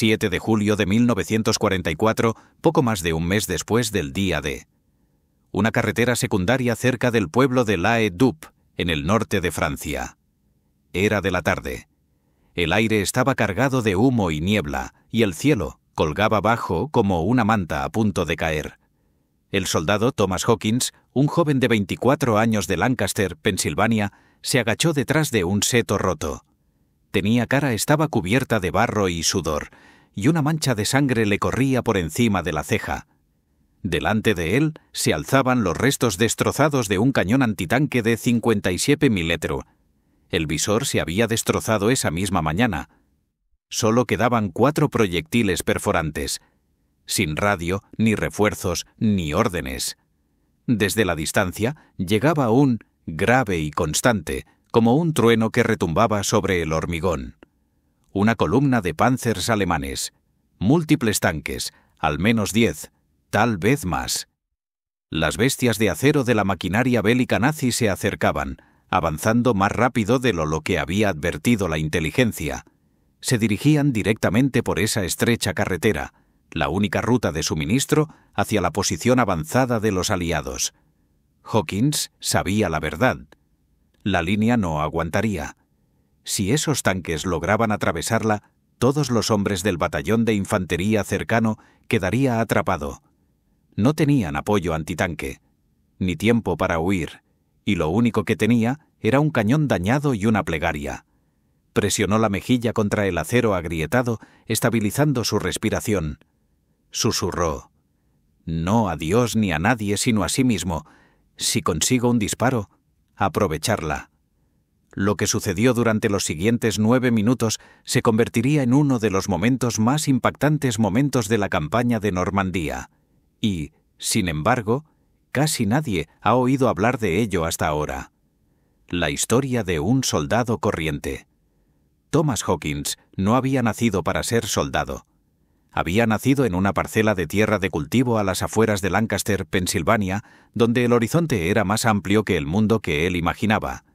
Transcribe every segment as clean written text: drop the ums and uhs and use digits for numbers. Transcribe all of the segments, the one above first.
7 de julio de 1944, poco más de un mes después del día D. Una carretera secundaria cerca del pueblo de La Haye-Dup, en el norte de Francia. Era de la tarde. El aire estaba cargado de humo y niebla, y el cielo colgaba bajo como una manta a punto de caer. El soldado Thomas Hawkins, un joven de 24 años de Lancaster, Pensilvania, se agachó detrás de un seto roto. Estaba cubierta de barro y sudor, y una mancha de sangre le corría por encima de la ceja. Delante de él se alzaban los restos destrozados de un cañón antitanque de 57 milímetros. El visor se había destrozado esa misma mañana. Solo quedaban 4 proyectiles perforantes, sin radio, ni refuerzos, ni órdenes. Desde la distancia llegaba un grave y constante, como un trueno que retumbaba sobre el hormigón. Una columna de Panzers alemanes, múltiples tanques, al menos 10, tal vez más. Las bestias de acero de la maquinaria bélica nazi se acercaban, avanzando más rápido de lo que había advertido la inteligencia. Se dirigían directamente por esa estrecha carretera, la única ruta de suministro hacia la posición avanzada de los aliados. Hawkins sabía la verdad. La línea no aguantaría. Si esos tanques lograban atravesarla, todos los hombres del batallón de infantería cercano quedaría atrapado. No tenían apoyo antitanque, ni tiempo para huir, y lo único que tenía era un cañón dañado y una plegaria. Presionó la mejilla contra el acero agrietado, estabilizando su respiración. Susurró: «No a Dios ni a nadie sino a sí mismo. Si consigo un disparo, aprovecharla». Lo que sucedió durante los siguientes 9 minutos se convertiría en uno de los más impactantes momentos de la campaña de Normandía. Y, sin embargo, casi nadie ha oído hablar de ello hasta ahora. La historia de un soldado corriente. Thomas Hawkins no había nacido para ser soldado. Había nacido en una parcela de tierra de cultivo a las afueras de Lancaster, Pensilvania, donde el horizonte era más amplio que el mundo que él imaginaba.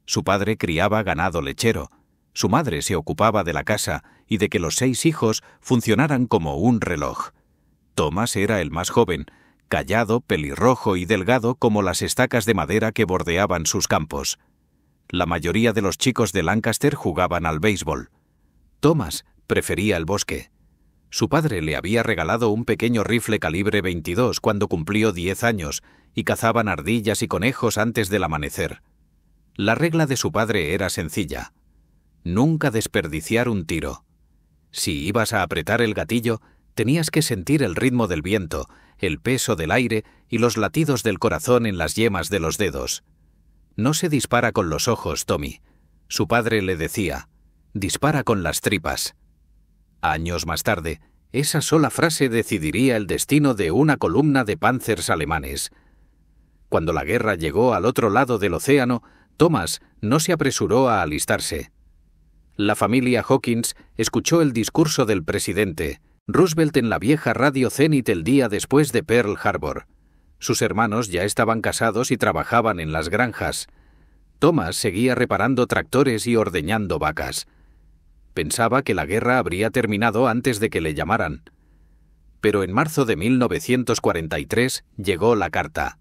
Su padre criaba ganado lechero, su madre se ocupaba de la casa y de que los 6 hijos funcionaran como un reloj. Thomas era el más joven, callado, pelirrojo y delgado como las estacas de madera que bordeaban sus campos. La mayoría de los chicos de Lancaster jugaban al béisbol. Thomas prefería el bosque. Su padre le había regalado un pequeño rifle calibre 22 cuando cumplió 10 años y cazaban ardillas y conejos antes del amanecer. La regla de su padre era sencilla: nunca desperdiciar un tiro. Si ibas a apretar el gatillo, tenías que sentir el ritmo del viento, el peso del aire y los latidos del corazón en las yemas de los dedos. «No se dispara con los ojos, Tommy», su padre le decía, «dispara con las tripas». Años más tarde, esa sola frase decidiría el destino de una columna de Panzers alemanes. Cuando la guerra llegó al otro lado del océano, Thomas no se apresuró a alistarse. La familia Hawkins escuchó el discurso del presidente Roosevelt en la vieja radio Zenith el día después de Pearl Harbor. Sus hermanos ya estaban casados y trabajaban en las granjas. Thomas seguía reparando tractores y ordeñando vacas. Pensaba que la guerra habría terminado antes de que le llamaran. Pero en marzo de 1943 llegó la carta.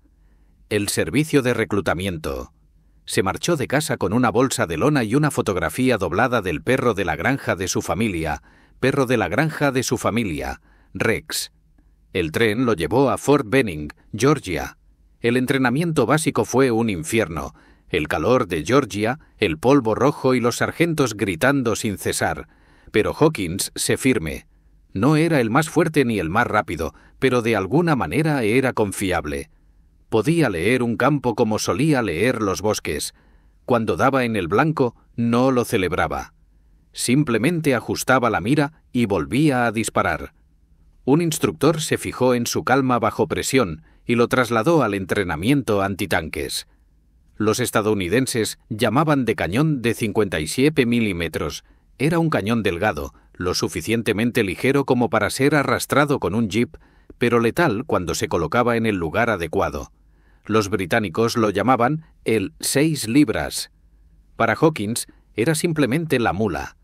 El servicio de reclutamiento. Se marchó de casa con una bolsa de lona y una fotografía doblada del perro de la granja de su familia, Rex. El tren lo llevó a Fort Benning, Georgia. El entrenamiento básico fue un infierno. El calor de Georgia, el polvo rojo y los sargentos gritando sin cesar. Pero Hawkins se firme. No era el más fuerte ni el más rápido, pero de alguna manera era confiable. Podía leer un campo como solía leer los bosques. Cuando daba en el blanco, no lo celebraba. Simplemente ajustaba la mira y volvía a disparar. Un instructor se fijó en su calma bajo presión y lo trasladó al entrenamiento antitanques. Los estadounidenses llamaban de cañón de 57 milímetros. Era un cañón delgado, lo suficientemente ligero como para ser arrastrado con un jeep, pero letal cuando se colocaba en el lugar adecuado. Los británicos lo llamaban el 6 libras. Para Hawkins era simplemente la mula.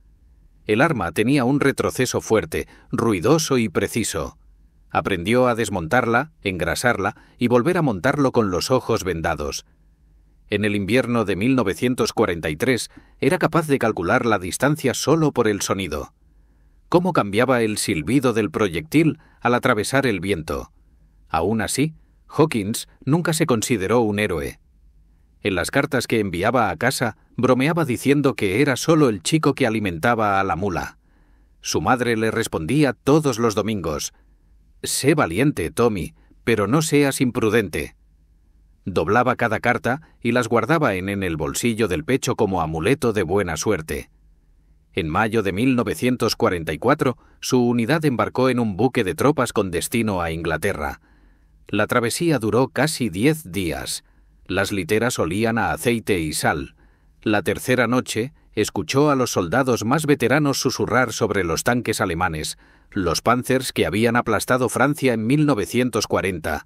El arma tenía un retroceso fuerte, ruidoso y preciso. Aprendió a desmontarla, engrasarla y volver a montarlo con los ojos vendados. En el invierno de 1943 era capaz de calcular la distancia solo por el sonido. ¿Cómo cambiaba el silbido del proyectil al atravesar el viento? Aún así, Hawkins nunca se consideró un héroe. En las cartas que enviaba a casa, bromeaba diciendo que era solo el chico que alimentaba a la mula. Su madre le respondía todos los domingos: «Sé valiente, Tommy, pero no seas imprudente». Doblaba cada carta y las guardaba en el bolsillo del pecho como amuleto de buena suerte. En mayo de 1944, su unidad embarcó en un buque de tropas con destino a Inglaterra. La travesía duró casi 10 días. Las literas olían a aceite y sal. La tercera noche, escuchó a los soldados más veteranos susurrar sobre los tanques alemanes, los Panzers que habían aplastado Francia en 1940.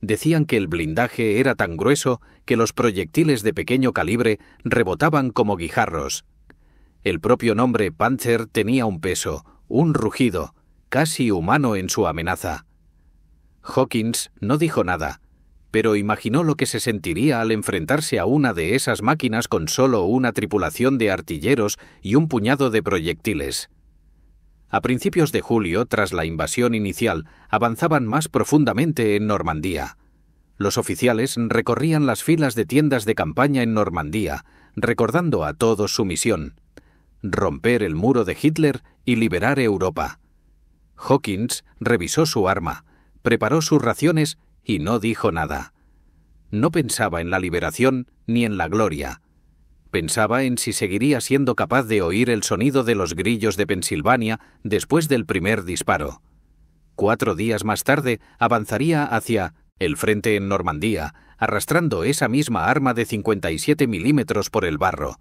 Decían que el blindaje era tan grueso que los proyectiles de pequeño calibre rebotaban como guijarros. El propio nombre Panzer tenía un peso, un rugido, casi humano en su amenaza. Hawkins no dijo nada, pero imaginó lo que se sentiría al enfrentarse a una de esas máquinas con solo una tripulación de artilleros y un puñado de proyectiles. A principios de julio, tras la invasión inicial, avanzaban más profundamente en Normandía. Los oficiales recorrían las filas de tiendas de campaña en Normandía, recordando a todos su misión: romper el muro de Hitler y liberar Europa. Hawkins revisó su arma, preparó sus raciones y no dijo nada. No pensaba en la liberación ni en la gloria. Pensaba en si seguiría siendo capaz de oír el sonido de los grillos de Pensilvania después del primer disparo. 4 días más tarde avanzaría hacia el frente en Normandía, arrastrando esa misma arma de 57 milímetros por el barro.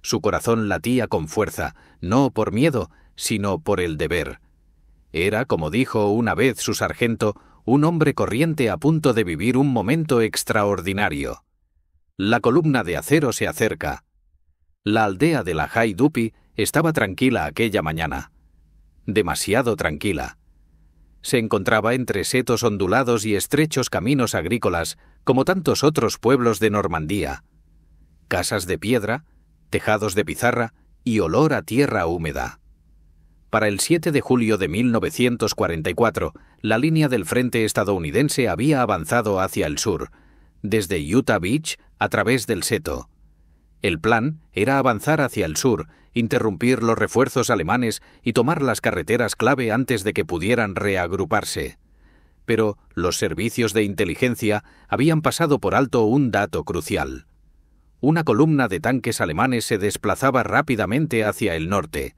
Su corazón latía con fuerza, no por miedo, sino por el deber. Era, como dijo una vez su sargento, un hombre corriente a punto de vivir un momento extraordinario. La columna de acero se acerca. La aldea de la High Duppy estaba tranquila aquella mañana. Demasiado tranquila. Se encontraba entre setos ondulados y estrechos caminos agrícolas, como tantos otros pueblos de Normandía. Casas de piedra, tejados de pizarra y olor a tierra húmeda. Para el 7 de julio de 1944, la línea del frente estadounidense había avanzado hacia el sur, desde Utah Beach a través del Seto. El plan era avanzar hacia el sur, interrumpir los refuerzos alemanes y tomar las carreteras clave antes de que pudieran reagruparse. Pero los servicios de inteligencia habían pasado por alto un dato crucial. Una columna de tanques alemanes se desplazaba rápidamente hacia el norte.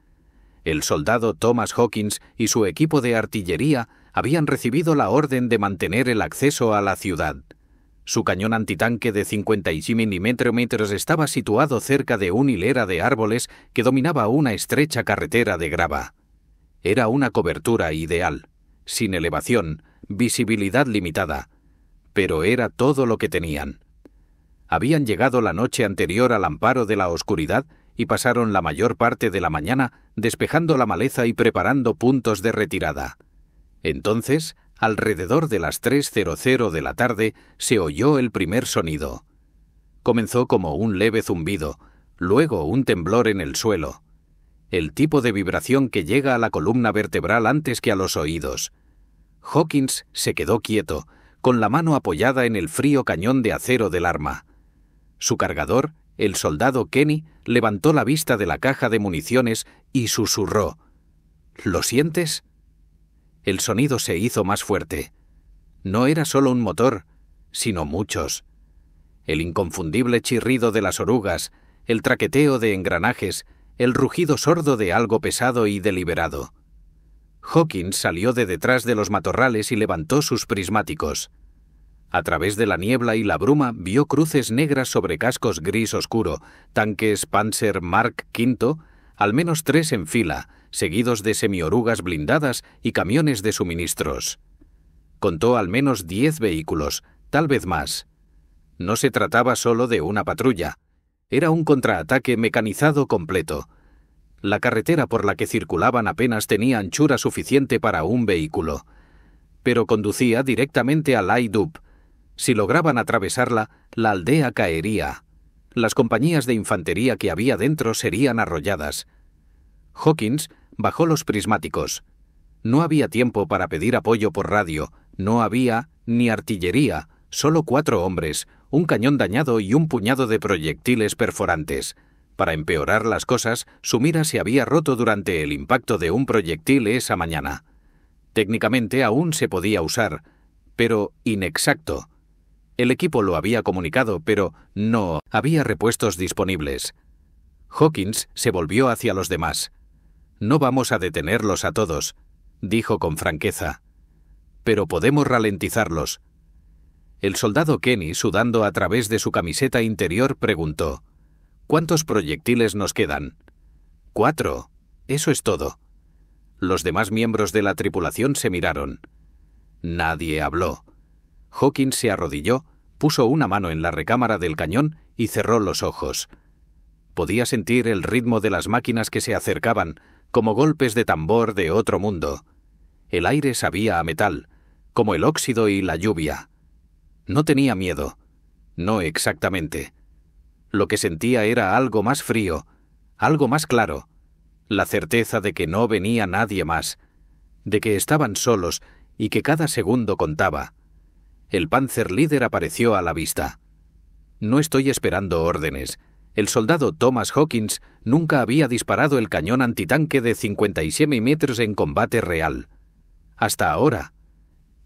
El soldado Thomas Hawkins y su equipo de artillería habían recibido la orden de mantener el acceso a la ciudad. Su cañón antitanque de 55 milímetros estaba situado cerca de una hilera de árboles que dominaba una estrecha carretera de grava. Era una cobertura ideal, sin elevación, visibilidad limitada, pero era todo lo que tenían. Habían llegado la noche anterior al amparo de la oscuridad y pasaron la mayor parte de la mañana despejando la maleza y preparando puntos de retirada. Entonces, alrededor de las 3:00 de la tarde, se oyó el primer sonido. Comenzó como un leve zumbido, luego un temblor en el suelo. El tipo de vibración que llega a la columna vertebral antes que a los oídos. Hawkins se quedó quieto, con la mano apoyada en el frío cañón de acero del arma. Su cargador, el soldado Kenny, levantó la vista de la caja de municiones y susurró: ¿Lo sientes? El sonido se hizo más fuerte. No era solo un motor, sino muchos. El inconfundible chirrido de las orugas, el traqueteo de engranajes, el rugido sordo de algo pesado y deliberado. Hawkins salió de detrás de los matorrales y levantó sus prismáticos. A través de la niebla y la bruma vio cruces negras sobre cascos gris oscuro, tanques Panzer Mark V, al menos 3 en fila, seguidos de semiorugas blindadas y camiones de suministros. Contó al menos 10 vehículos, tal vez más. No se trataba solo de una patrulla. Era un contraataque mecanizado completo. La carretera por la que circulaban apenas tenía anchura suficiente para un vehículo, pero conducía directamente a l'Aïd-Up. Si lograban atravesarla, la aldea caería. Las compañías de infantería que había dentro serían arrolladas. Hawkins bajó los prismáticos. No había tiempo para pedir apoyo por radio, no había ni artillería, solo 4 hombres, un cañón dañado y un puñado de proyectiles perforantes. Para empeorar las cosas, su mira se había roto durante el impacto de un proyectil esa mañana. Técnicamente aún se podía usar, pero inexacto. El equipo lo había comunicado, pero no había repuestos disponibles. Hawkins se volvió hacia los demás. «No vamos a detenerlos a todos», dijo con franqueza. «Pero podemos ralentizarlos». El soldado Kenny, sudando a través de su camiseta interior, preguntó: «¿Cuántos proyectiles nos quedan?» «4. Eso es todo». Los demás miembros de la tripulación se miraron. Nadie habló. Hawkins se arrodilló, puso una mano en la recámara del cañón y cerró los ojos. Podía sentir el ritmo de las máquinas que se acercaban, como golpes de tambor de otro mundo. El aire sabía a metal, como el óxido y la lluvia. No tenía miedo. No exactamente. Lo que sentía era algo más frío, algo más claro. La certeza de que no venía nadie más, de que estaban solos y que cada segundo contaba. El Panzerleader apareció a la vista. «No estoy esperando órdenes». El soldado Thomas Hawkins nunca había disparado el cañón antitanque de 57 mm en combate real. Hasta ahora.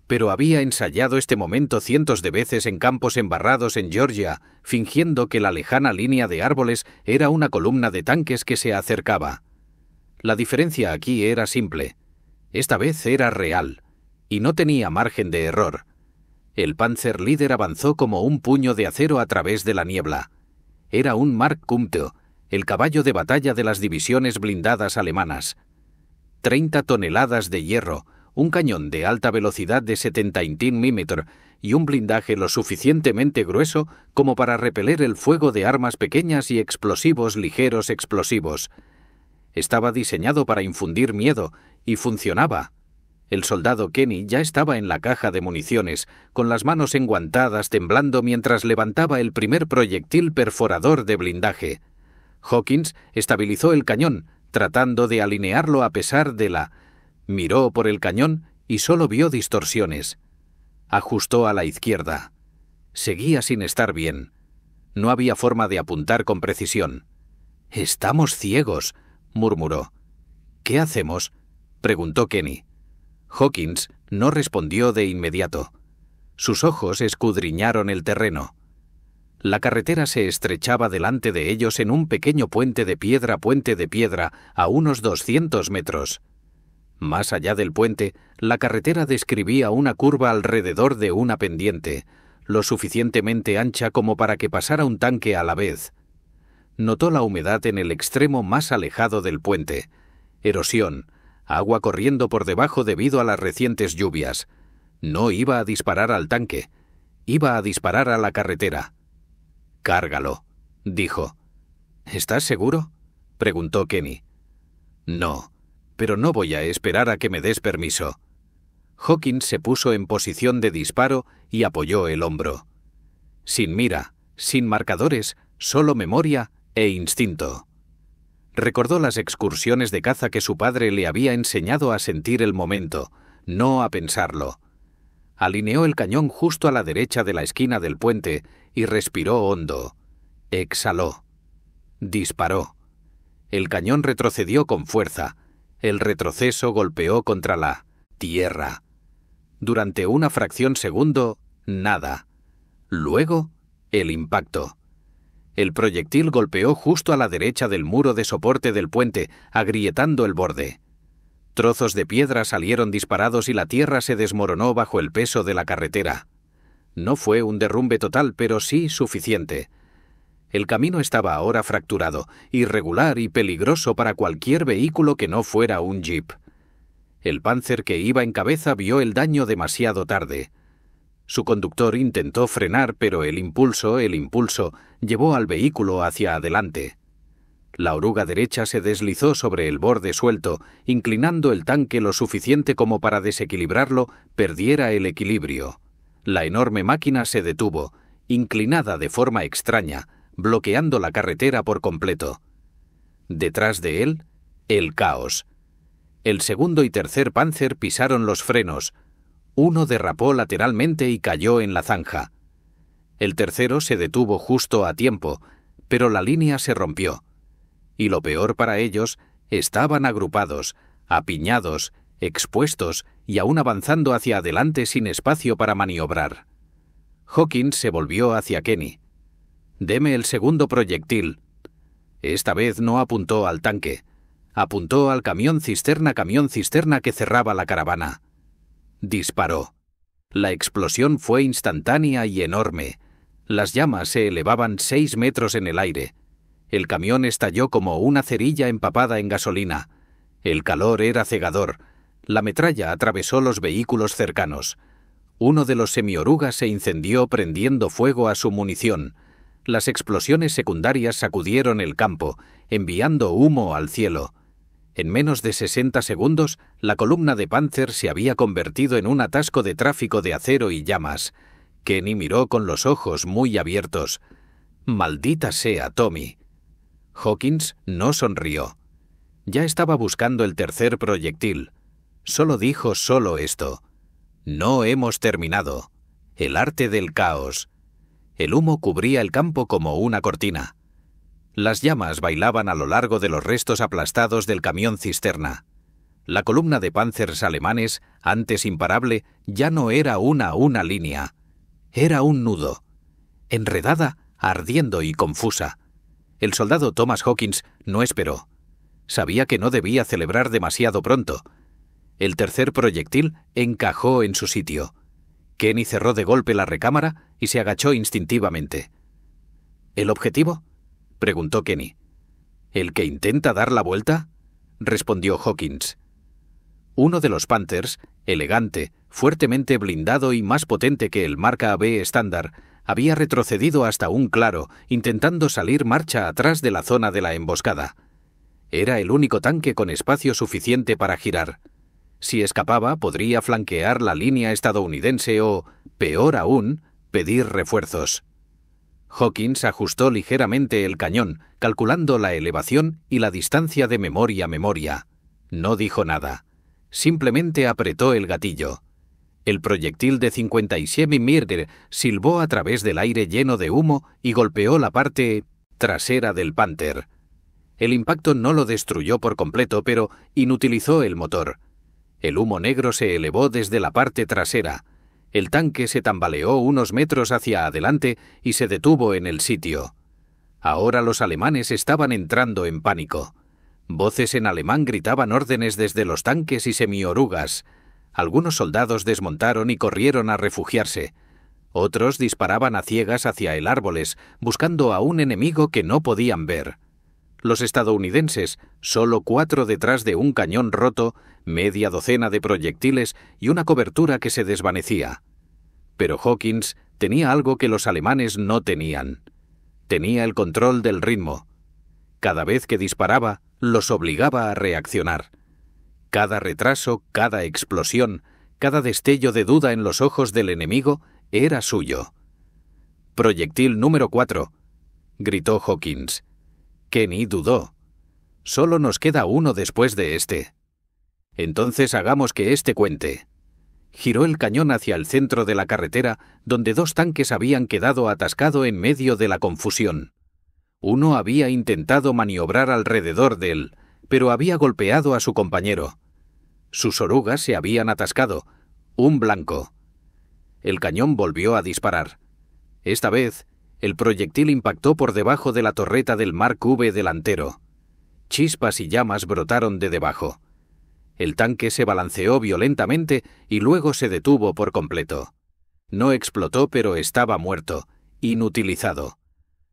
Pero había ensayado este momento cientos de veces en campos embarrados en Georgia, fingiendo que la lejana línea de árboles era una columna de tanques que se acercaba. La diferencia aquí era simple. Esta vez era real, y no tenía margen de error. El Panzerleader avanzó como un puño de acero a través de la niebla. Era un Mark Kumte, el caballo de batalla de las divisiones blindadas alemanas. 30 toneladas de hierro, un cañón de alta velocidad de 75 mm y un blindaje lo suficientemente grueso como para repeler el fuego de armas pequeñas y explosivos ligeros explosivos. Estaba diseñado para infundir miedo, y funcionaba. El soldado Kenny ya estaba en la caja de municiones, con las manos enguantadas temblando mientras levantaba el primer proyectil perforador de blindaje. Hawkins estabilizó el cañón, tratando de alinearlo a pesar de la... Miró por el cañón y solo vio distorsiones. Ajustó a la izquierda. Seguía sin estar bien. No había forma de apuntar con precisión. «Estamos ciegos», murmuró. «¿Qué hacemos?», preguntó Kenny. Hawkins no respondió de inmediato. Sus ojos escudriñaron el terreno. La carretera se estrechaba delante de ellos en un pequeño puente de piedra a unos 200 metros. Más allá del puente, la carretera describía una curva alrededor de una pendiente, lo suficientemente ancha como para que pasara un tanque a la vez. Notó la humedad en el extremo más alejado del puente. Erosión, agua corriendo por debajo debido a las recientes lluvias. No iba a disparar al tanque, iba a disparar a la carretera. «Cárgalo», dijo. «¿Estás seguro?», preguntó Kenny. «No, pero no voy a esperar a que me des permiso». Hawkins se puso en posición de disparo y apoyó el hombro. Sin mira, sin marcadores, solo memoria e instinto. Recordó las excursiones de caza que su padre le había enseñado a sentir el momento, no a pensarlo. Alineó el cañón justo a la derecha de la esquina del puente y respiró hondo. Exhaló. Disparó. El cañón retrocedió con fuerza. El retroceso golpeó contra la tierra. Durante una fracción segundo, nada. Luego, el impacto. El proyectil golpeó justo a la derecha del muro de soporte del puente, agrietando el borde. Trozos de piedra salieron disparados y la tierra se desmoronó bajo el peso de la carretera. No fue un derrumbe total, pero sí suficiente. El camino estaba ahora fracturado, irregular y peligroso para cualquier vehículo que no fuera un jeep. El Panzer que iba en cabeza vio el daño demasiado tarde. Su conductor intentó frenar, pero el impulso llevó al vehículo hacia adelante. La oruga derecha se deslizó sobre el borde suelto, inclinando el tanque lo suficiente como para desequilibrarlo, perdiera el equilibrio. La enorme máquina se detuvo, inclinada de forma extraña, bloqueando la carretera por completo. Detrás de él, el caos. El segundo y tercer Panzer pisaron los frenos. Uno derrapó lateralmente y cayó en la zanja. El tercero se detuvo justo a tiempo, pero la línea se rompió. Y lo peor para ellos, estaban agrupados, apiñados, expuestos y aún avanzando hacia adelante sin espacio para maniobrar. Hawkins se volvió hacia Kenny. «Deme el segundo proyectil». Esta vez no apuntó al tanque. Apuntó al camión cisterna que cerraba la caravana. Disparó. La explosión fue instantánea y enorme. Las llamas se elevaban 6 metros en el aire. El camión estalló como una cerilla empapada en gasolina. El calor era cegador. La metralla atravesó los vehículos cercanos. Uno de los semiorugas se incendió prendiendo fuego a su munición. Las explosiones secundarias sacudieron el campo, enviando humo al cielo. En menos de 60 segundos, la columna de Panzer se había convertido en un atasco de tráfico de acero y llamas. Kenny miró con los ojos muy abiertos. «Maldita sea, Tommy». Hawkins no sonrió. Ya estaba buscando el tercer proyectil. Solo dijo esto. «No hemos terminado. El arte del caos». El humo cubría el campo como una cortina. Las llamas bailaban a lo largo de los restos aplastados del camión cisterna. La columna de Panzers alemanes, antes imparable, ya no era una línea. Era un nudo. Enredada, ardiendo y confusa. El soldado Thomas Hawkins no esperó. Sabía que no debía celebrar demasiado pronto. El tercer proyectil encajó en su sitio. Kenny cerró de golpe la recámara y se agachó instintivamente. «¿El objetivo?», preguntó Kenny. «¿El que intenta dar la vuelta?», respondió Hawkins. Uno de los Panthers, elegante, fuertemente blindado y más potente que el marca B estándar, había retrocedido hasta un claro, intentando salir marcha atrás de la zona de la emboscada. Era el único tanque con espacio suficiente para girar. Si escapaba, podría flanquear la línea estadounidense o, peor aún, pedir refuerzos. Hawkins ajustó ligeramente el cañón, calculando la elevación y la distancia de memoria a memoria. No dijo nada. Simplemente apretó el gatillo. El proyectil de 57 mm silbó a través del aire lleno de humo y golpeó la parte trasera del Panther. El impacto no lo destruyó por completo, pero inutilizó el motor. El humo negro se elevó desde la parte trasera. El tanque se tambaleó unos metros hacia adelante y se detuvo en el sitio. Ahora los alemanes estaban entrando en pánico. Voces en alemán gritaban órdenes desde los tanques y semiorugas. Algunos soldados desmontaron y corrieron a refugiarse. Otros disparaban a ciegas hacia el árboles, buscando a un enemigo que no podían ver. Los estadounidenses, solo 4 detrás de un cañón roto, media docena de proyectiles y una cobertura que se desvanecía. Pero Hawkins tenía algo que los alemanes no tenían. Tenía el control del ritmo. Cada vez que disparaba, los obligaba a reaccionar. Cada retraso, cada explosión, cada destello de duda en los ojos del enemigo era suyo. «Proyectil número 4», gritó Hawkins. Kenny dudó. «Solo nos queda uno después de este». «Entonces hagamos que este cuente». Giró el cañón hacia el centro de la carretera, donde 2 tanques habían quedado atascados en medio de la confusión. Uno había intentado maniobrar alrededor de él, pero había golpeado a su compañero. Sus orugas se habían atascado. Un blanco. El cañón volvió a disparar. Esta vez, el proyectil impactó por debajo de la torreta del Mark V delantero. Chispas y llamas brotaron de debajo. El tanque se balanceó violentamente y luego se detuvo por completo. No explotó, pero estaba muerto, inutilizado.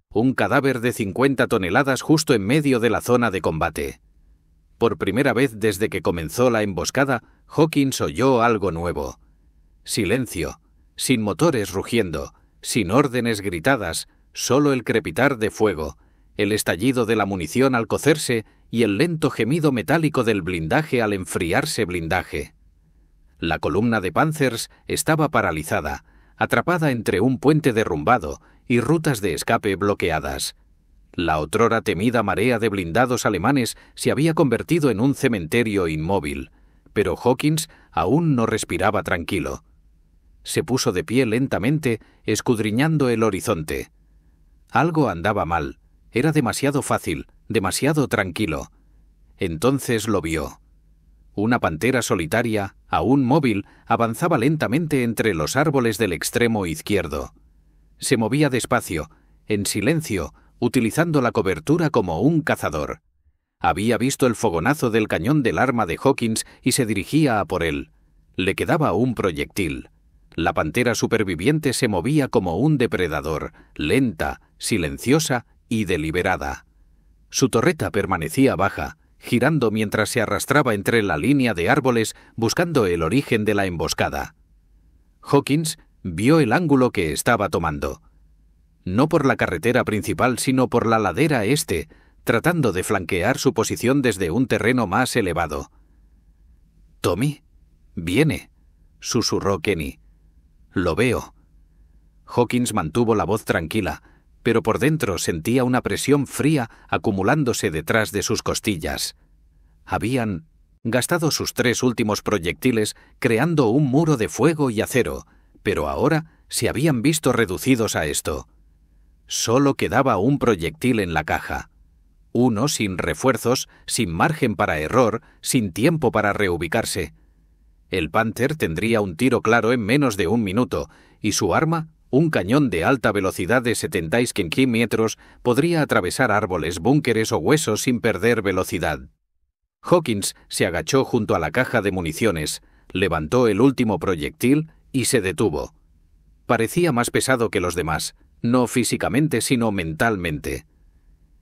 Un cadáver de 50 toneladas justo en medio de la zona de combate. Por primera vez desde que comenzó la emboscada, Hawkins oyó algo nuevo. Silencio, sin motores rugiendo, sin órdenes gritadas, solo el crepitar de fuego, el estallido de la munición al cocerse y el lento gemido metálico del blindaje al enfriarse blindaje. La columna de Panzers estaba paralizada, atrapada entre un puente derrumbado y rutas de escape bloqueadas. La otrora temida marea de blindados alemanes se había convertido en un cementerio inmóvil, pero Hawkins aún no respiraba tranquilo. Se puso de pie lentamente, escudriñando el horizonte. Algo andaba mal. Era demasiado fácil, demasiado tranquilo. Entonces lo vio. Una pantera solitaria, aún móvil, avanzaba lentamente entre los árboles del extremo izquierdo. Se movía despacio, en silencio, utilizando la cobertura como un cazador. Había visto el fogonazo del cañón del arma de Hawkins y se dirigía a por él. Le quedaba un proyectil. La pantera superviviente se movía como un depredador, lenta, silenciosa y deliberada. Su torreta permanecía baja, girando mientras se arrastraba entre la línea de árboles buscando el origen de la emboscada. Hawkins vio el ángulo que estaba tomando. No por la carretera principal, sino por la ladera este, tratando de flanquear su posición desde un terreno más elevado. «Tommy, viene», susurró Kenny. «Lo veo». Hawkins mantuvo la voz tranquila, pero por dentro sentía una presión fría acumulándose detrás de sus costillas. Habían gastado sus 3 últimos proyectiles creando un muro de fuego y acero, pero ahora se habían visto reducidos a esto. Solo quedaba un proyectil en la caja. Uno sin refuerzos, sin margen para error, sin tiempo para reubicarse. El Panther tendría un tiro claro en menos de 1 minuto, y su arma, un cañón de alta velocidad de 70 km, podría atravesar árboles, búnkeres o huesos sin perder velocidad. Hawkins se agachó junto a la caja de municiones, levantó el último proyectil y se detuvo. Parecía más pesado que los demás, no físicamente sino mentalmente.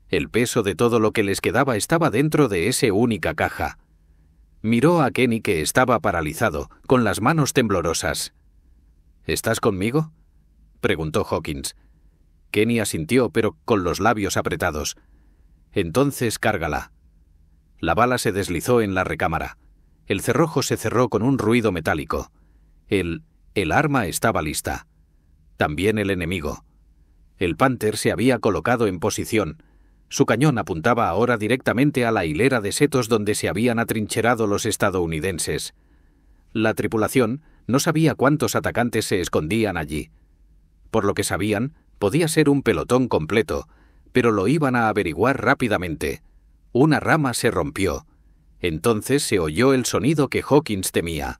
El peso de todo lo que les quedaba estaba dentro de esa única caja. Miró a Kenny, que estaba paralizado, con las manos temblorosas. «¿Estás conmigo?», preguntó Hawkins. Kenny asintió, pero con los labios apretados. «Entonces cárgala». La bala se deslizó en la recámara. El cerrojo se cerró con un ruido metálico. El arma estaba lista. También el enemigo. El Panther se había colocado en posición. Su cañón apuntaba ahora directamente a la hilera de setos donde se habían atrincherado los estadounidenses. La tripulación no sabía cuántos atacantes se escondían allí. Por lo que sabían, podía ser un pelotón completo, pero lo iban a averiguar rápidamente. Una rama se rompió. Entonces se oyó el sonido que Hawkins temía.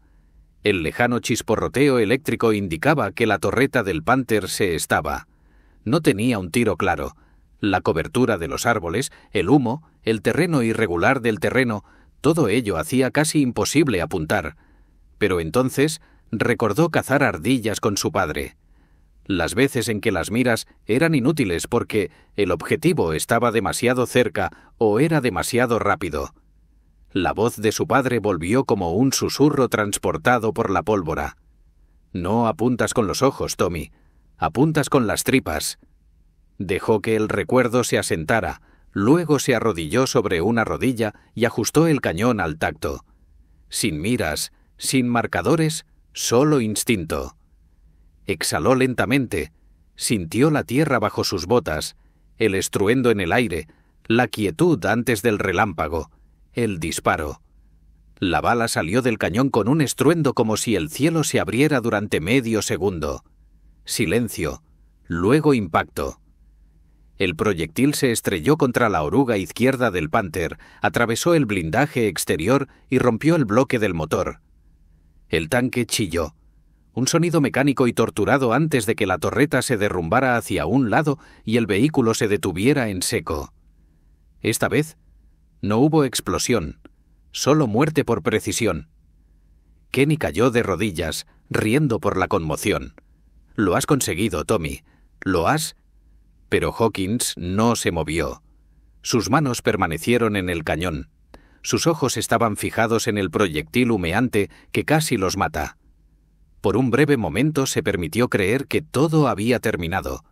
El lejano chisporroteo eléctrico indicaba que la torreta del Panther se estaba. No tenía un tiro claro. La cobertura de los árboles, el humo, el terreno irregular del terreno, todo ello hacía casi imposible apuntar. Pero entonces recordó cazar ardillas con su padre. Las veces en que las miras eran inútiles porque el objetivo estaba demasiado cerca o era demasiado rápido. La voz de su padre volvió como un susurro transportado por la pólvora. «No apuntas con los ojos, Tommy. Apuntas con las tripas». Dejó que el recuerdo se asentara, luego se arrodilló sobre una rodilla y ajustó el cañón al tacto. Sin miras, sin marcadores, solo instinto. Exhaló lentamente, sintió la tierra bajo sus botas, el estruendo en el aire, la quietud antes del relámpago, el disparo. La bala salió del cañón con un estruendo como si el cielo se abriera durante medio segundo. Silencio, luego impacto. El proyectil se estrelló contra la oruga izquierda del Panther, atravesó el blindaje exterior y rompió el bloque del motor. El tanque chilló. Un sonido mecánico y torturado antes de que la torreta se derrumbara hacia un lado y el vehículo se detuviera en seco. Esta vez no hubo explosión, solo muerte por precisión. Kenny cayó de rodillas, riendo por la conmoción. «Lo has conseguido, Tommy. Lo has...» Pero Hawkins no se movió. Sus manos permanecieron en el cañón. Sus ojos estaban fijados en el proyectil humeante que casi los mata. Por un breve momento se permitió creer que todo había terminado,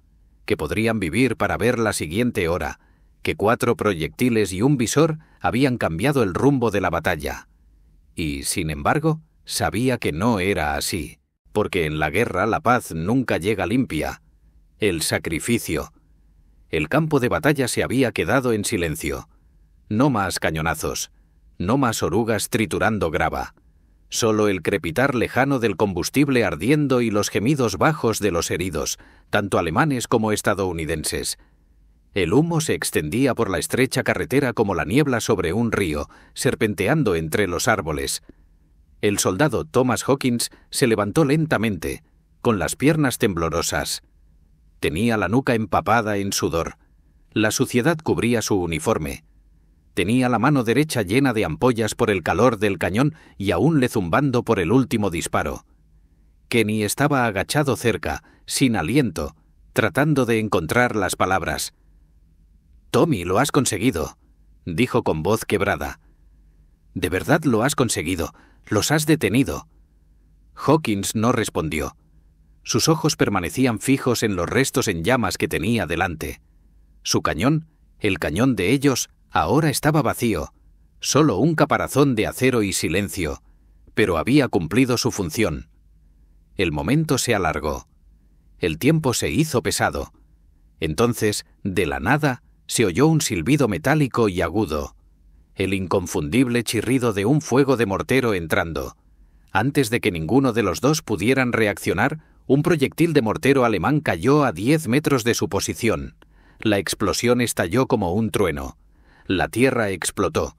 que podrían vivir para ver la siguiente hora, que 4 proyectiles y un visor habían cambiado el rumbo de la batalla. Y, sin embargo, sabía que no era así, porque en la guerra la paz nunca llega limpia. El sacrificio. El campo de batalla se había quedado en silencio. No más cañonazos, no más orugas triturando grava. Solo el crepitar lejano del combustible ardiendo y los gemidos bajos de los heridos, tanto alemanes como estadounidenses. El humo se extendía por la estrecha carretera como la niebla sobre un río, serpenteando entre los árboles. El soldado Thomas Hawkins se levantó lentamente, con las piernas temblorosas. Tenía la nuca empapada en sudor. La suciedad cubría su uniforme. Tenía la mano derecha llena de ampollas por el calor del cañón y aún le zumbando por el último disparo. Kenny estaba agachado cerca, sin aliento, tratando de encontrar las palabras. «Tommy, lo has conseguido», dijo con voz quebrada. «De verdad lo has conseguido. Los has detenido». Hawkins no respondió. Sus ojos permanecían fijos en los restos en llamas que tenía delante. Su cañón, el cañón de ellos, ahora estaba vacío, solo un caparazón de acero y silencio, pero había cumplido su función. El momento se alargó. El tiempo se hizo pesado. Entonces, de la nada, se oyó un silbido metálico y agudo, el inconfundible chirrido de un fuego de mortero entrando. Antes de que ninguno de los dos pudieran reaccionar, un proyectil de mortero alemán cayó a 10 metros de su posición. La explosión estalló como un trueno. La tierra explotó.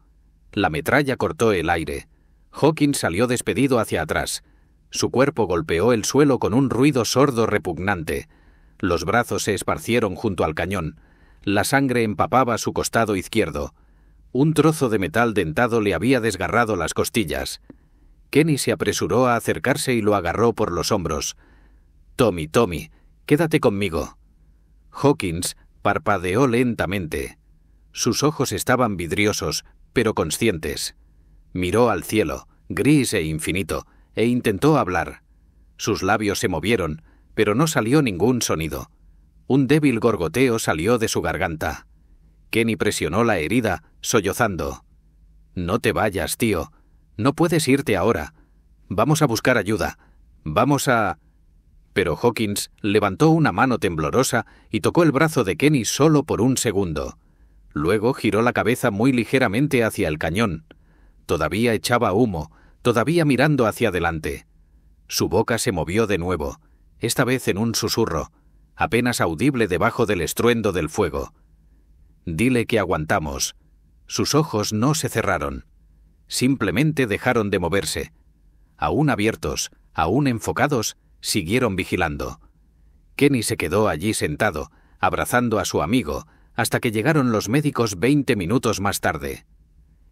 La metralla cortó el aire. Hawkins salió despedido hacia atrás. Su cuerpo golpeó el suelo con un ruido sordo repugnante. Los brazos se esparcieron junto al cañón. La sangre empapaba su costado izquierdo. Un trozo de metal dentado le había desgarrado las costillas. Kenny se apresuró a acercarse y lo agarró por los hombros. «Tommy, Tommy, quédate conmigo». Hawkins parpadeó lentamente. Sus ojos estaban vidriosos, pero conscientes. Miró al cielo, gris e infinito, e intentó hablar. Sus labios se movieron, pero no salió ningún sonido. Un débil gorgoteo salió de su garganta. Kenny presionó la herida, sollozando. «No te vayas, tío. No puedes irte ahora. Vamos a buscar ayuda. Vamos a...» Pero Hawkins levantó una mano temblorosa y tocó el brazo de Kenny solo por un segundo. Luego giró la cabeza muy ligeramente hacia el cañón. Todavía echaba humo, todavía mirando hacia adelante. Su boca se movió de nuevo, esta vez en un susurro, apenas audible debajo del estruendo del fuego. «Dile que aguantamos». Sus ojos no se cerraron. Simplemente dejaron de moverse. Aún abiertos, aún enfocados, siguieron vigilando. Kenny se quedó allí sentado, abrazando a su amigo, hasta que llegaron los médicos 20 minutos más tarde.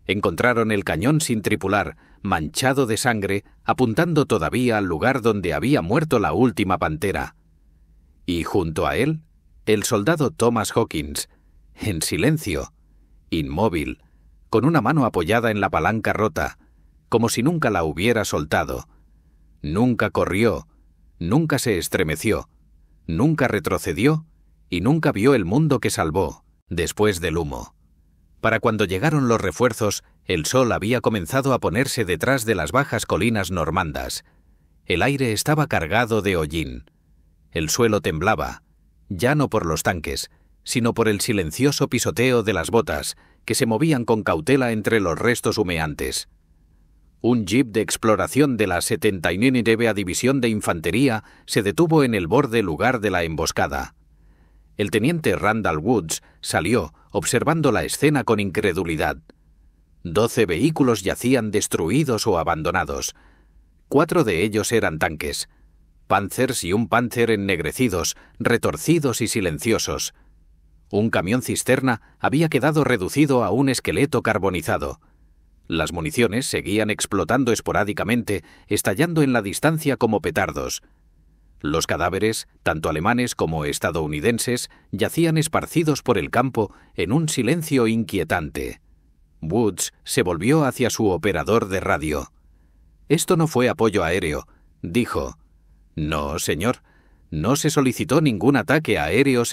Encontraron el cañón sin tripular, manchado de sangre, apuntando todavía al lugar donde había muerto la última pantera. Y junto a él, el soldado Thomas Hawkins, en silencio, inmóvil, con una mano apoyada en la palanca rota, como si nunca la hubiera soltado. Nunca corrió, nunca se estremeció, nunca retrocedió y nunca vio el mundo que salvó, después del humo. Para cuando llegaron los refuerzos, el sol había comenzado a ponerse detrás de las bajas colinas normandas. El aire estaba cargado de hollín. El suelo temblaba, ya no por los tanques, sino por el silencioso pisoteo de las botas, que se movían con cautela entre los restos humeantes. Un jeep de exploración de la 79ª División de Infantería se detuvo en el borde lugar de la emboscada. El teniente Randall Woods salió, observando la escena con incredulidad. 12 vehículos yacían destruidos o abandonados. 4 de ellos eran tanques. Panzers y un Panther ennegrecidos, retorcidos y silenciosos. Un camión cisterna había quedado reducido a un esqueleto carbonizado. Las municiones seguían explotando esporádicamente, estallando en la distancia como petardos. Los cadáveres, tanto alemanes como estadounidenses, yacían esparcidos por el campo en un silencio inquietante. Woods se volvió hacia su operador de radio. «Esto no fue apoyo aéreo», dijo. «No, señor. No se solicitó ningún ataque aéreo,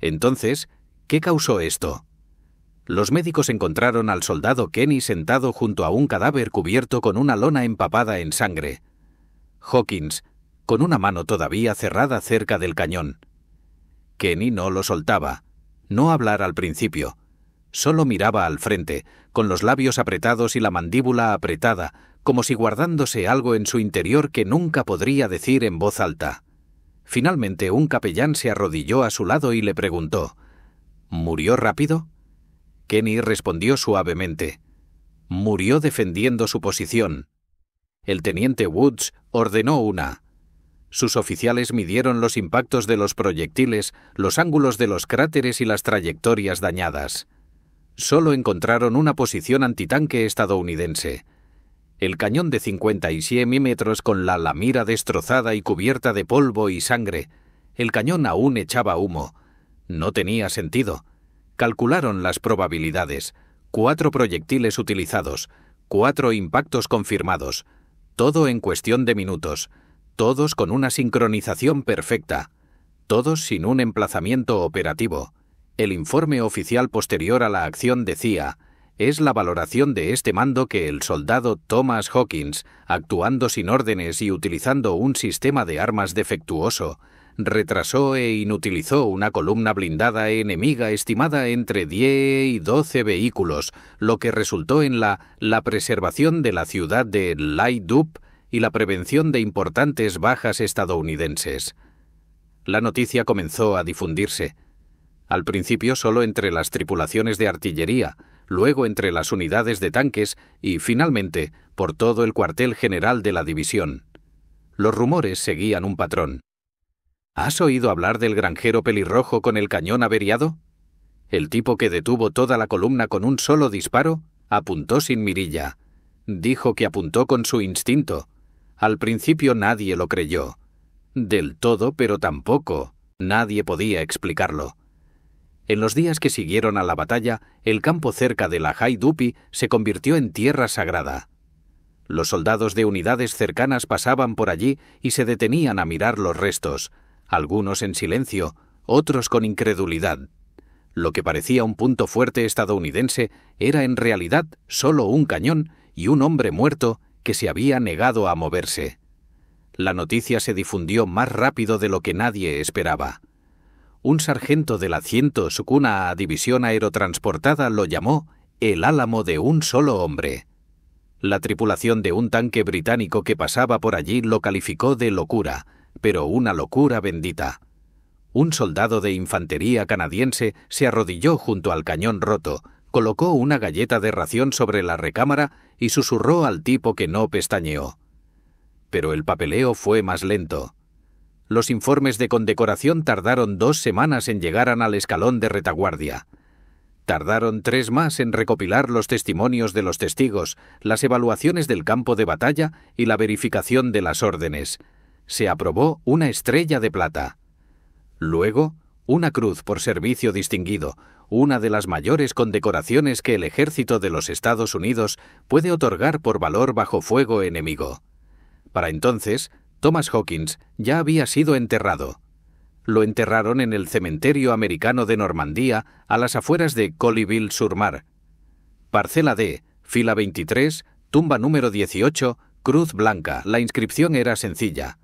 Entonces, ¿qué causó esto? Los médicos encontraron al soldado Kenny sentado junto a un cadáver cubierto con una lona empapada en sangre. Hawkins, con una mano todavía cerrada cerca del cañón. Kenny no lo soltaba, no hablar al principio. Solo miraba al frente, con los labios apretados y la mandíbula apretada, como si guardándose algo en su interior que nunca podría decir en voz alta. Finalmente, un capellán se arrodilló a su lado y le preguntó: ¿Murió rápido? Kenny respondió suavemente: murió defendiendo su posición. El teniente Woods ordenó una. Sus oficiales midieron los impactos de los proyectiles, los ángulos de los cráteres y las trayectorias dañadas. Solo encontraron una posición antitanque estadounidense. El cañón de 57 milímetros con la mira destrozada y cubierta de polvo y sangre. El cañón aún echaba humo. No tenía sentido. Calcularon las probabilidades. 4 proyectiles utilizados, 4 impactos confirmados. Todo en cuestión de minutos. Todos con una sincronización perfecta. Todos sin un emplazamiento operativo. El informe oficial posterior a la acción decía: es la valoración de este mando que el soldado Thomas Hawkins, actuando sin órdenes y utilizando un sistema de armas defectuoso, retrasó e inutilizó una columna blindada enemiga estimada entre 10 y 12 vehículos, lo que resultó en la preservación de la ciudad de Laydup y la prevención de importantes bajas estadounidenses. La noticia comenzó a difundirse. Al principio solo entre las tripulaciones de artillería, luego entre las unidades de tanques y, finalmente, por todo el cuartel general de la división. Los rumores seguían un patrón. ¿Has oído hablar del granjero pelirrojo con el cañón averiado? El tipo que detuvo toda la columna con un solo disparo apuntó sin mirilla. Dijo que apuntó con su instinto. Al principio nadie lo creyó. Del todo, pero tampoco. Nadie podía explicarlo. En los días que siguieron a la batalla, el campo cerca de la High-Duppy se convirtió en tierra sagrada. Los soldados de unidades cercanas pasaban por allí y se detenían a mirar los restos, algunos en silencio, otros con incredulidad. Lo que parecía un punto fuerte estadounidense era en realidad solo un cañón y un hombre muerto que se había negado a moverse. La noticia se difundió más rápido de lo que nadie esperaba. Un sargento de la 100ª División Aerotransportada lo llamó el álamo de un solo hombre. La tripulación de un tanque británico que pasaba por allí lo calificó de locura, pero una locura bendita. Un soldado de infantería canadiense se arrodilló junto al cañón roto, colocó una galleta de ración sobre la recámara y susurró al tipo que no pestañeó. Pero el papeleo fue más lento. Los informes de condecoración tardaron 2 semanas en llegar al escalón de retaguardia. Tardaron 3 más en recopilar los testimonios de los testigos, las evaluaciones del campo de batalla y la verificación de las órdenes. Se aprobó una estrella de plata. Luego, una cruz por servicio distinguido, una de las mayores condecoraciones que el ejército de los Estados Unidos puede otorgar por valor bajo fuego enemigo. Para entonces, Thomas Hawkins ya había sido enterrado. Lo enterraron en el cementerio americano de Normandía, a las afueras de Colleyville-sur-Mar. Parcela D, fila 23, tumba número 18, cruz blanca. La inscripción era sencilla.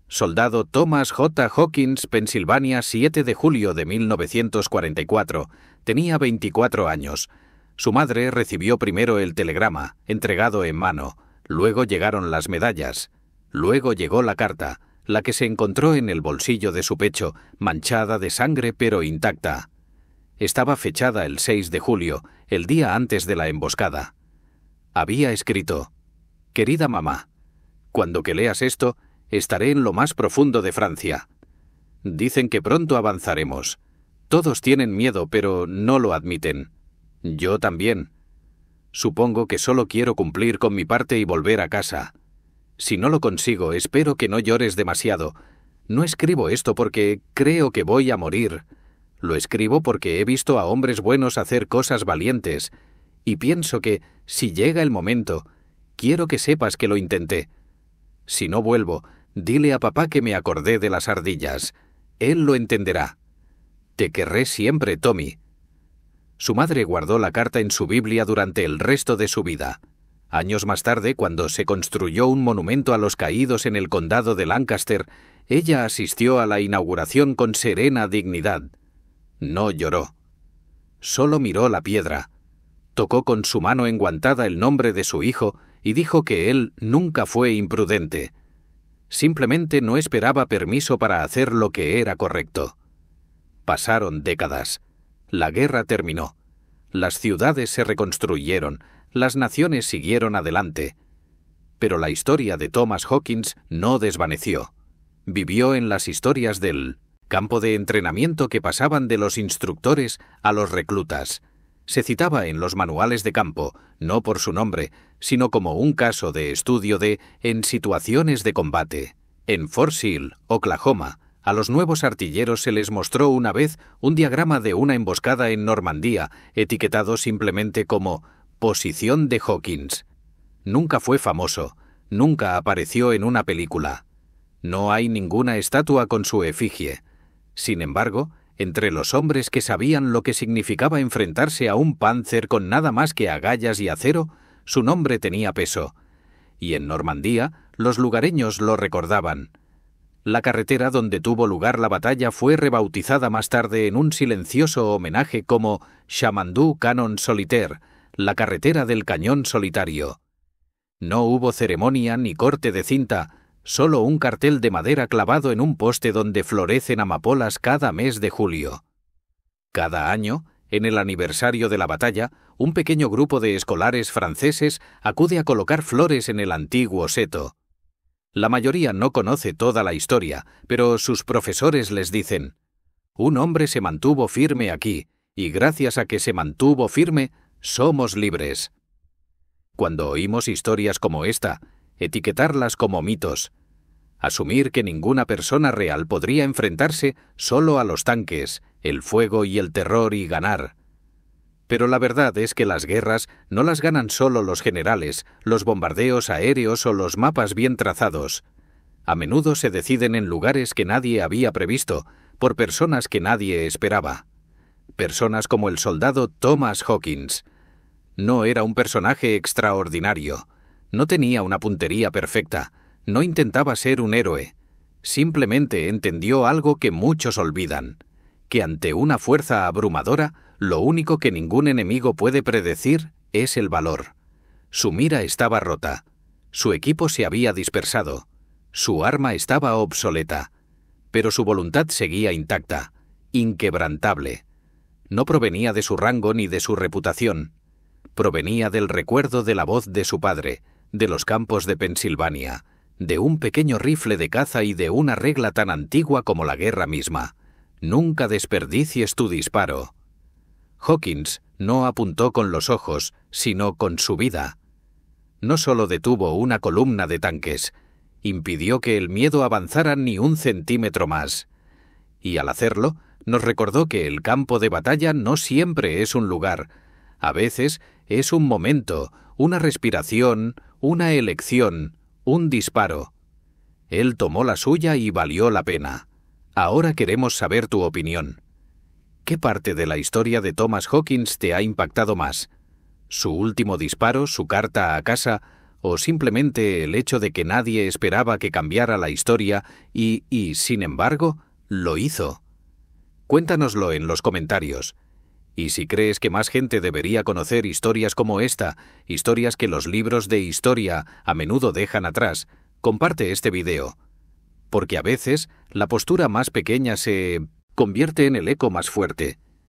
Soldado Thomas J. Hawkins, Pensilvania, 7 de julio de 1944. Tenía 24 años. Su madre recibió primero el telegrama, entregado en mano. Luego llegaron las medallas. Luego llegó la carta, la que se encontró en el bolsillo de su pecho, manchada de sangre pero intacta. Estaba fechada el 6 de julio, el día antes de la emboscada. Había escrito: «Querida mamá, cuando que leas esto, estaré en lo más profundo de Francia. Dicen que pronto avanzaremos. Todos tienen miedo, pero no lo admiten. Yo también. Supongo que solo quiero cumplir con mi parte y volver a casa. Si no lo consigo, espero que no llores demasiado. No escribo esto porque creo que voy a morir. Lo escribo porque he visto a hombres buenos hacer cosas valientes, y pienso que, si llega el momento, quiero que sepas que lo intenté. Si no vuelvo, dile a papá que me acordé de las ardillas. Él lo entenderá. Te querré siempre, Tommy. Su madre guardó la carta en su Biblia durante el resto de su vida. Años más tarde, cuando se construyó un monumento a los caídos en el condado de Lancaster, ella asistió a la inauguración con serena dignidad. No lloró. Solo miró la piedra. Tocó con su mano enguantada el nombre de su hijo y dijo que él nunca fue imprudente. Simplemente no esperaba permiso para hacer lo que era correcto. Pasaron décadas. La guerra terminó. Las ciudades se reconstruyeron, las naciones siguieron adelante. Pero la historia de Thomas Hawkins no desvaneció. Vivió en las historias del campo de entrenamiento que pasaban de los instructores a los reclutas. Se citaba en los manuales de campo, no por su nombre, sino como un caso de estudio en situaciones de combate. En Fort Sill, Oklahoma, a los nuevos artilleros se les mostró una vez un diagrama de una emboscada en Normandía, etiquetado simplemente como «Posición de Hawkins». Nunca fue famoso, nunca apareció en una película. No hay ninguna estatua con su efigie. Sin embargo, entre los hombres que sabían lo que significaba enfrentarse a un Panzer con nada más que agallas y acero, su nombre tenía peso. Y en Normandía, los lugareños lo recordaban. La carretera donde tuvo lugar la batalla fue rebautizada más tarde en un silencioso homenaje como Chamandou Canon Solitaire, la carretera del cañón solitario. No hubo ceremonia ni corte de cinta, solo un cartel de madera clavado en un poste donde florecen amapolas cada mes de julio. Cada año, en el aniversario de la batalla, un pequeño grupo de escolares franceses acude a colocar flores en el antiguo seto. La mayoría no conoce toda la historia, pero sus profesores les dicen: «Un hombre se mantuvo firme aquí, y gracias a que se mantuvo firme, somos libres». Cuando oímos historias como esta, etiquetarlas como mitos, asumir que ninguna persona real podría enfrentarse solo a los tanques, el fuego y el terror y ganar. Pero la verdad es que las guerras no las ganan solo los generales, los bombardeos aéreos o los mapas bien trazados. A menudo se deciden en lugares que nadie había previsto, por personas que nadie esperaba. Personas como el soldado Thomas Hawkins. No era un personaje extraordinario. No tenía una puntería perfecta. No intentaba ser un héroe. Simplemente entendió algo que muchos olvidan: que ante una fuerza abrumadora, lo único que ningún enemigo puede predecir es el valor. Su mira estaba rota. Su equipo se había dispersado. Su arma estaba obsoleta. Pero su voluntad seguía intacta, inquebrantable. No provenía de su rango ni de su reputación. Provenía del recuerdo de la voz de su padre, de los campos de Pensilvania, de un pequeño rifle de caza y de una regla tan antigua como la guerra misma: «Nunca desperdicies tu disparo». Hawkins no apuntó con los ojos, sino con su vida. No solo detuvo una columna de tanques, impidió que el miedo avanzara ni un centímetro más. Y al hacerlo, nos recordó que el campo de batalla no siempre es un lugar. A veces es un momento, una respiración, una elección, un disparo. Él tomó la suya y valió la pena. Ahora queremos saber tu opinión. ¿Qué parte de la historia de Thomas Hawkins te ha impactado más? ¿Su último disparo, su carta a casa, o simplemente el hecho de que nadie esperaba que cambiara la historia y, sin embargo, lo hizo? Cuéntanoslo en los comentarios. Y si crees que más gente debería conocer historias como esta, historias que los libros de historia a menudo dejan atrás, comparte este video. Porque a veces la postura más pequeña se convierte en el eco más fuerte.